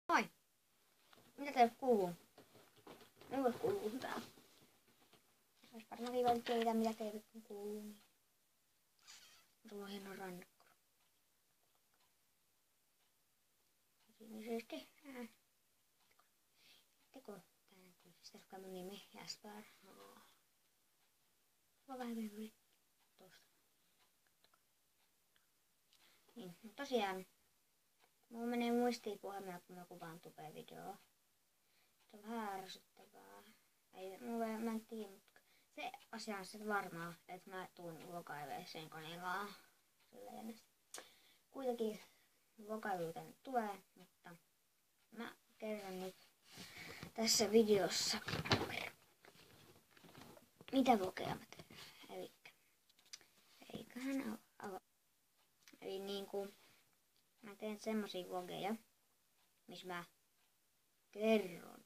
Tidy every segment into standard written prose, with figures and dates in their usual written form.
Moi! Mitä teille kuuluu? Minulle kuuluu hyvää. Jos varmaan viivoin teitä, mitä teille kuuluu, niin tuolla on hieno rannakko. Ilmeisesti teko tänään kuulista, joka mun nimi Jasper. Mä vähän yli tosta. Niin, tosiaan mulla menee muistiin puhelimella, kun mä kuvaan tube-videoa. Se on vähän ärsyttävää. Mä en tiedä, mutta se asia on sitten varmaa, että mä tuun vlogaileeseen koneellaan. Kuitenkin vlogailu tänne tulee, mutta mä kerron nyt tässä videossa, mitä vlogeja mä teen. Eiköhän Eli niinku mä teen semmosia vlogeja, missä mä kerron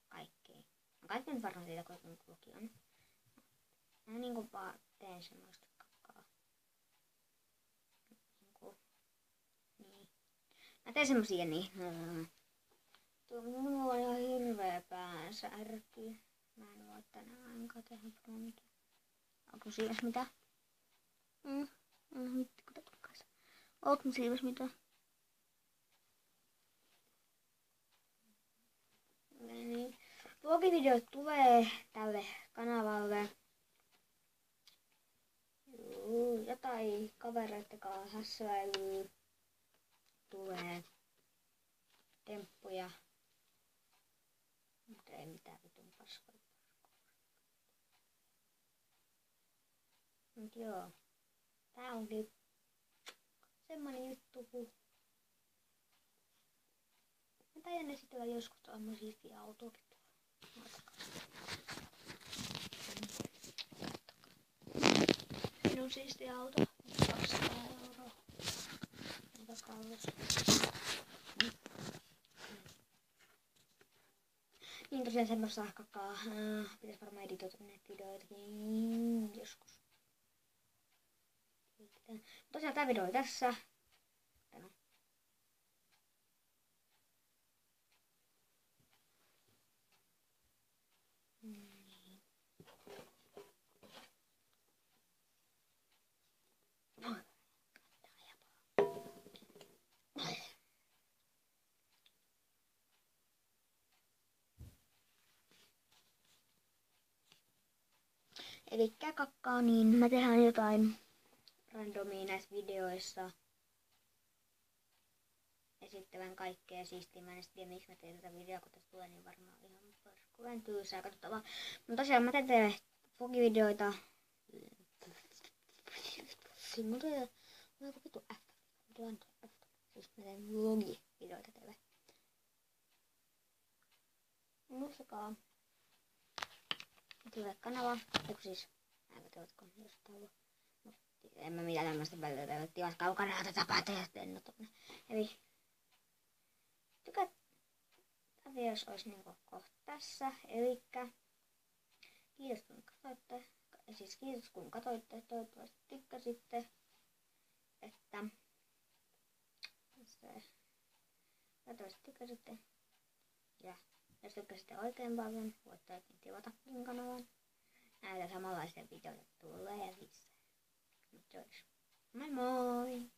kaikkea. Kaikki nyt varmaan siitä, kuinka mun vlogi on. Mä niinku vaan teen semmoista kakkaa. Niin. Mä teen semmosia niin. Mulla on ihan hirveä päänsärky. Mä en voi tänään ainakaan tehdä mitään. Onko siiväs mitään? Onko siiväs mitään? Niin. Vlogivideot tulee tälle kanavalle. Jotain kavereiden kanssa hässäilyä. Tulee temppuja. Mutta ei mitään vitun paskaa. Mut joo. Tää onkin semmonen juttu, kun mä taidan esitellä joskus tuolla siistiä autoakin tuolla. Minun siistiä auto. 200 €. Aika kallis. Niin tosiaan semmoista kakkaa. Pitäis varmaan editoida näitä videoitakin joskus. Tosiaan tää video oli tässä. Elikkä kakkaa, niin mä tehdään jotain randomia näissä videoissa. Esittävän kaikkea siistiä. Mä en tiedä miksi mä teen tätä videoa, kun tästä tulee niin varmaan ihan perskuven tyysää katsottavaa. Mutta tosiaan mä teen teille vlogivideoita. Mulla tulee joku vitu F. Siis mä teen vlogivideoita teille. Muistakaa tulee kanava. Eiku siis, äävätöötkö jos tauo. En mä mitään tämmöstä välillä teille. Tilaskaa kanavaa tapaa tehdä tonne. Eli tämä videos olisi niinku kohta tässä. Elikkä kiitos kun katsoitte. Siis kiitos kun katsoitte. Toivottavasti tykkäsitte. Että toivottavasti tykkäsitte. Ja jos tykkäsitte oikein paljon, voitte oikein tilatakin kanavan. Näitä samanlaisia videoita tulee lisää. Moi moi!